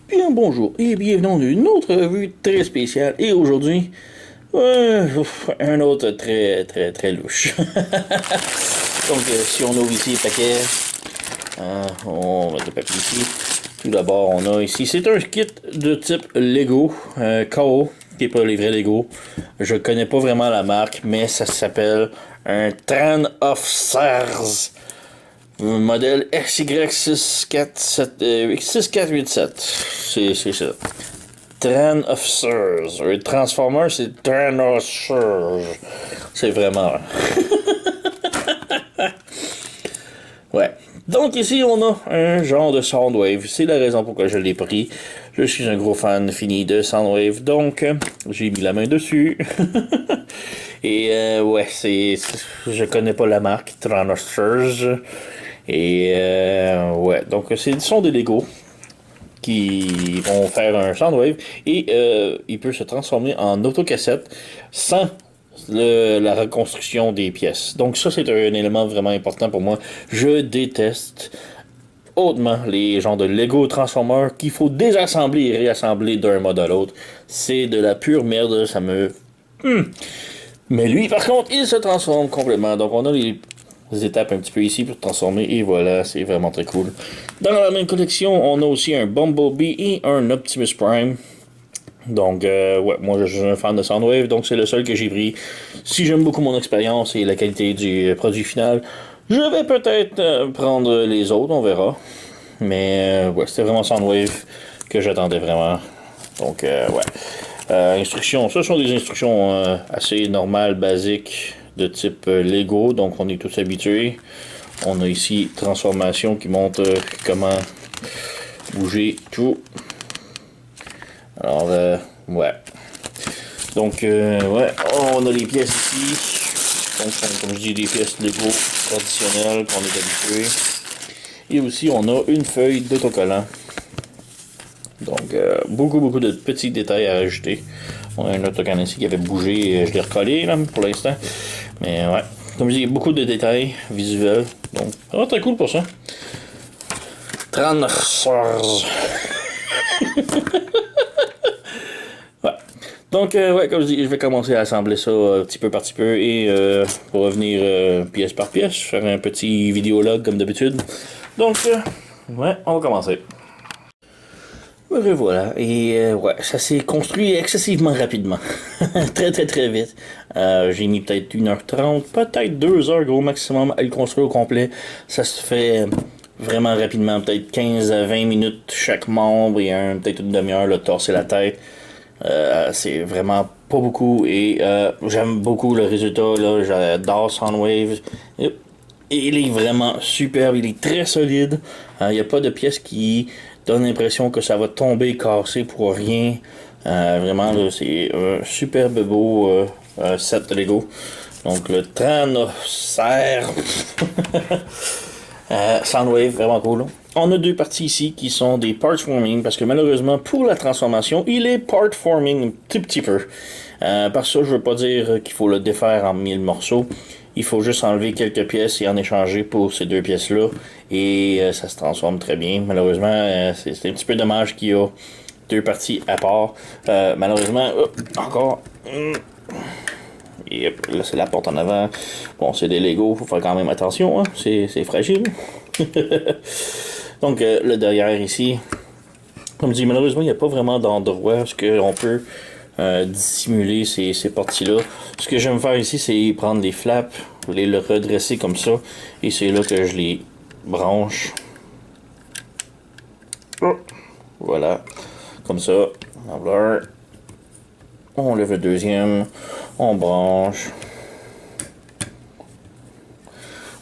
Bien bonjour et bienvenue dans une autre revue très spéciale et aujourd'hui, un autre très louche. Donc si on ouvre ici le paquet, on va mettre le papier ici. Tout d'abord on a ici, c'est un kit de type Lego, KO, qui n'est pas les vrais Lego. Je connais pas vraiment la marque, mais ça s'appelle un Tran of Stars. Modèle XY6487. C'est ça. Tran Officers. Un Transformer, c'est Tran Officers. C'est vraiment. Ouais. Donc ici, on a un genre de Soundwave. C'est la raison pourquoi je l'ai pris. Je suis un gros fan fini de Soundwave. Donc, j'ai mis la main dessus. Et ouais, je connais pas la marque Tran Officers. Et ouais, donc ce sont des Lego qui vont faire un Soundwave et il peut se transformer en autocassette sans la reconstruction des pièces. Donc ça, c'est un élément vraiment important pour moi. Je déteste hautement les genres de Lego Transformers qu'il faut désassembler et réassembler d'un mode à l'autre. C'est de la pure merde, ça me... Mais lui, par contre, il se transforme complètement. Donc on a les étapes un petit peu ici pour transformer et voilà, c'est vraiment très cool. Dans la même collection, on a aussi un Bumblebee et un Optimus Prime. Donc, ouais, moi je suis un fan de Soundwave, donc c'est le seul que j'ai pris. Si j'aime beaucoup mon expérience et la qualité du produit final, je vais peut-être prendre les autres, on verra. Mais ouais, c'était vraiment Soundwave que j'attendais vraiment. Donc, ouais. Instructions, ce sont des instructions assez normales, basiques, de type Lego, donc on est tous habitués. On a ici transformation qui montre comment bouger tout. Alors, ouais. Donc, ouais, on a les pièces ici. Donc, comme je dis, des pièces Lego traditionnelles qu'on est habitué. Et aussi, on a une feuille d'autocollant. Donc, beaucoup de petits détails à ajouter. On a un autocollant ici qui avait bougé, je l'ai recollé là, pour l'instant. Mais ouais, comme je dis, beaucoup de détails visuels. Donc, vraiment très cool pour ça. Transformers. Ouais. Donc, ouais, comme je dis, je vais commencer à assembler ça petit peu par petit peu et pour revenir pièce par pièce, faire un petit vidéologue comme d'habitude. Donc, ouais, on va commencer. Me revoilà. Et ouais, ça s'est construit excessivement rapidement. Très vite. J'ai mis peut-être 1h30, peut-être 2 heures gros maximum à le construire au complet. Ça se fait vraiment rapidement, peut-être 15 à 20 minutes chaque membre et peut-être une demi-heure le torse et la tête. C'est vraiment pas beaucoup et j'aime beaucoup le résultat. Là, j'adore Soundwave. Il est vraiment superbe, il est très solide. Il n'y a pas de pièce qui donne l'impression que ça va tomber cassé pour rien. Vraiment, là, c'est un superbe beau set de Lego. Donc le Tranosaire Soundwave, vraiment cool. On a deux parties ici qui sont des part forming parce que malheureusement pour la transformation, il est part forming un petit peu. Par ça, je veux pas dire qu'il faut le défaire en 1000 morceaux. Il faut juste enlever quelques pièces et en échanger pour ces deux pièces-là. Et ça se transforme très bien. Malheureusement, c'est un petit peu dommage qu'il y a deux parties à part. Malheureusement, encore. Et là, c'est la porte en avant. Bon, c'est des Lego, faut faire quand même attention. Hein? C'est fragile. Donc, le derrière ici. Comme je dis, malheureusement, il n'y a pas vraiment d'endroit où on peut dissimuler ces parties-là. Ce que j'aime faire ici, c'est prendre les flaps, le redresser comme ça, et c'est là que je les branche. Voilà, comme ça. On lève le deuxième, on branche.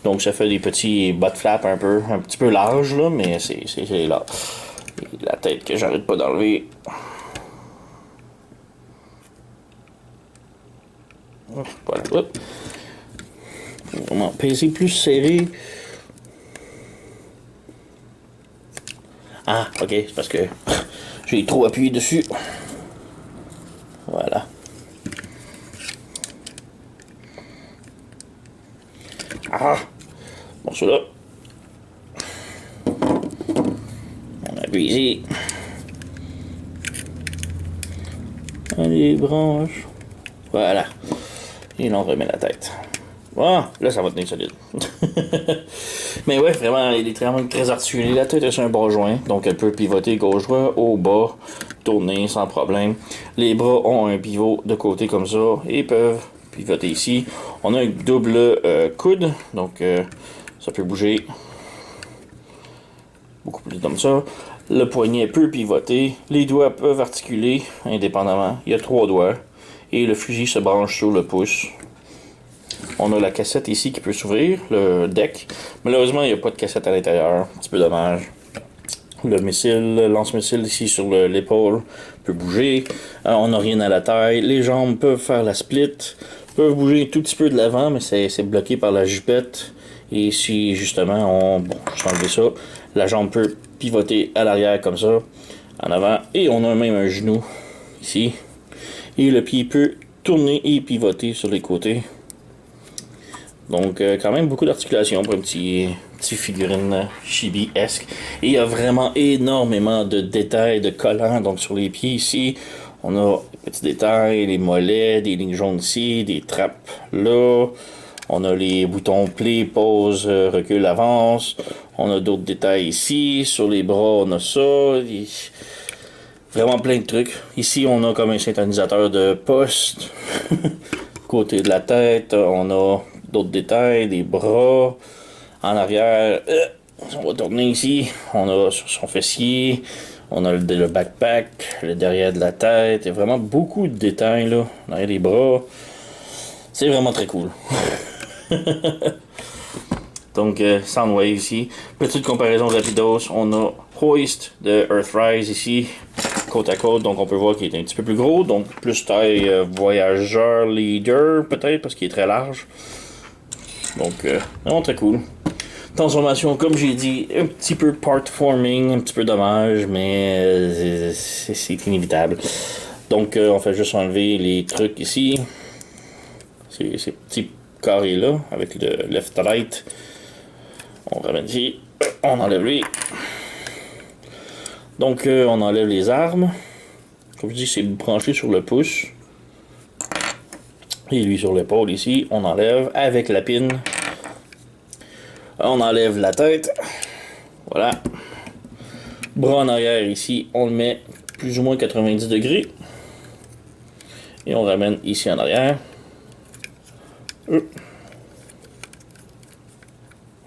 Donc ça fait des petits butt flaps un petit peu larges là, mais c'est là. Et la tête que j'arrête pas d'enlever. Voilà. Hop. Vraiment peser plus serré. Ah, ok, c'est parce que j'ai trop appuyé dessus. Voilà. Ah, bon, celui-là. On appuie ici. Les branches. Voilà. Et là, on remet la tête. Ah, là, ça va tenir solide. Mais ouais, vraiment, il est vraiment très articulé. La tête est sur un bras joint, donc elle peut pivoter gauche-droit, haut, bas, tourner sans problème. Les bras ont un pivot de côté comme ça et peuvent pivoter ici. On a un double coude, donc ça peut bouger beaucoup plus comme ça. Le poignet peut pivoter. Les doigts peuvent articuler indépendamment. Il y a 3 doigts. Et le fusil se branche sur le pouce. On a la cassette ici qui peut s'ouvrir, le deck. Malheureusement, il n'y a pas de cassette à l'intérieur. Un petit peu dommage. Le missile, le lance-missile ici sur l'épaule peut bouger. On n'a rien à la taille. Les jambes peuvent faire la split. Peuvent bouger un tout petit peu de l'avant, mais c'est bloqué par la jupette. Et si justement Bon, je vais enlever ça. La jambe peut pivoter à l'arrière comme ça. En avant. Et on a même un genou ici. Et le pied peut tourner et pivoter sur les côtés. Donc, quand même beaucoup d'articulation pour un petit figurine chibi-esque. Et il y a vraiment énormément de détails, de collants. Donc, sur les pieds ici, on a des petits détails, les mollets, des lignes jaunes ici, des trappes là. On a les boutons play, pause, recul, avance. On a d'autres détails ici. Sur les bras, on a ça. Vraiment plein de trucs. Ici, on a comme un synthétisateur de poste. Côté de la tête, on a d'autres détails, des bras. En arrière, on va tourner ici. On a sur son fessier. On a le backpack, le derrière de la tête. Il y a vraiment beaucoup de détails là. Derrière les bras. C'est vraiment très cool. Donc, Soundwave ici. Petite comparaison rapidos. On a Hoist de Earthrise ici, côte à côte. Donc, on peut voir qu'il est un petit peu plus gros. Donc, plus taille voyageur leader, peut-être, parce qu'il est très large. Donc, vraiment très cool. Transformation, comme j'ai dit, un petit peu part forming, un petit peu dommage, mais c'est inévitable. Donc, on fait juste enlever les trucs ici. Ces petits carrés là, avec le left-right. On ramène ici. On enlève lui. Donc, on enlève les armes. Comme je dis, c'est branché sur le pouce. Et lui sur l'épaule ici, on enlève avec la pine. On enlève la tête. Voilà. Bras en arrière ici, on le met plus ou moins 90 degrés. Et on ramène ici en arrière.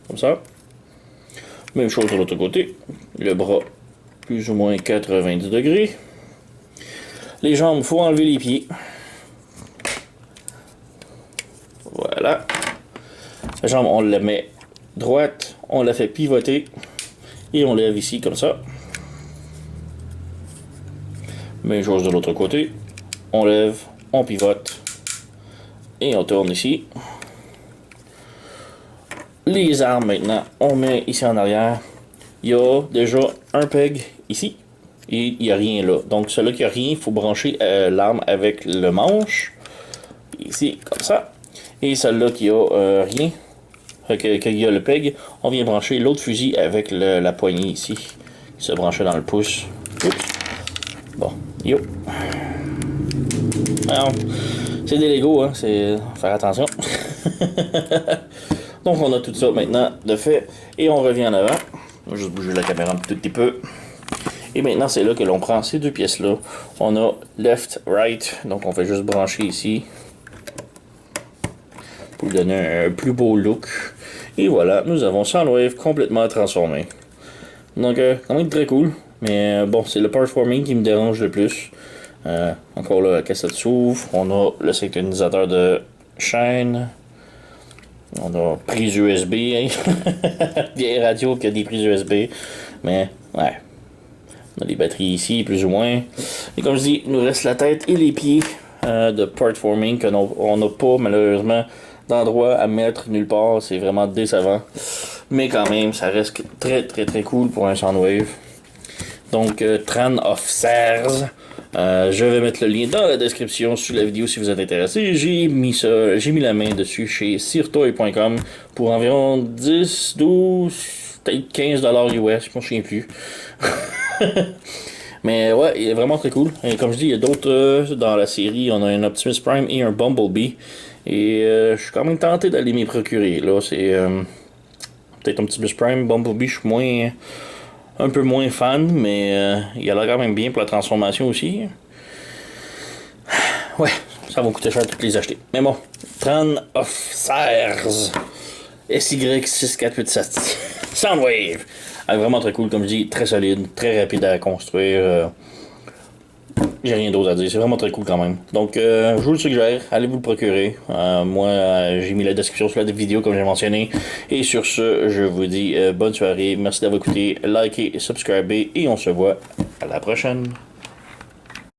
Comme ça. Même chose de l'autre côté. Le bras, plus ou moins 90 degrés. Les jambes, il faut enlever les pieds. Voilà. La jambe, on la met droite, on la fait pivoter. Et on lève ici comme ça. Même chose de l'autre côté. On lève, on pivote. Et on tourne ici. Les armes maintenant, on met ici en arrière. Il y a déjà un peg ici. Et il n'y a rien là. Donc celui-là qui a rien, il faut brancher l'arme avec le manche. Ici, comme ça. Et celle-là qui a rien, qu'il y a le peg, on vient brancher l'autre fusil avec la poignée ici. Qui se branchait dans le pouce. Oups. Bon, yo. Alors, c'est des Lego, hein, c'est faire attention. Donc on a tout ça maintenant de fait. Et on revient en avant. On va juste bouger la caméra un tout petit peu. Et maintenant c'est là que l'on prend ces deux pièces là. On a left, right. Donc on fait juste brancher ici. Pour lui donner un plus beau look. Et voilà, nous avons Soundwave complètement transformé. Donc quand même très cool. Mais bon, c'est le performing qui me dérange le plus. Encore là, la cassette s'ouvre. On a le synchronisateur de chaîne. On a prise USB, hein? Vieille radio qui a des prises USB. Mais, ouais. On a des batteries ici, plus ou moins. Et comme je dis, il nous reste la tête et les pieds de part forming qu'on n'a pas, malheureusement, d'endroit à mettre nulle part. C'est vraiment décevant. Mais quand même, ça reste très, très, très cool pour un Soundwave. Donc, Tran of Sars. Je vais mettre le lien dans la description sous la vidéo si vous êtes intéressé. J'ai mis la main dessus chez sirtoy.com pour environ 10, 12, peut-être $15 US, je ne me souviens plus. Mais ouais, il est vraiment très cool. Et comme je dis, il y a d'autres dans la série. On a un Optimus Prime et un Bumblebee. Et je suis quand même tenté d'aller m'y procurer. Là, c'est peut-être Optimus Prime, Bumblebee, je suis moins, un peu moins fan, mais il a l'air quand même bien pour la transformation aussi. Ouais, ça va coûter cher de toutes les acheter. Mais bon, Tran of Sears SY6487 Soundwave. Ah, vraiment très cool, comme je dis, très solide, très rapide à construire. J'ai rien d'autre à dire, c'est vraiment très cool quand même. Donc, je vous le suggère, allez vous le procurer. Moi, j'ai mis la description sur la vidéo comme j'ai mentionné. Et sur ce, je vous dis bonne soirée, merci d'avoir écouté, likez, subscribez et on se voit à la prochaine.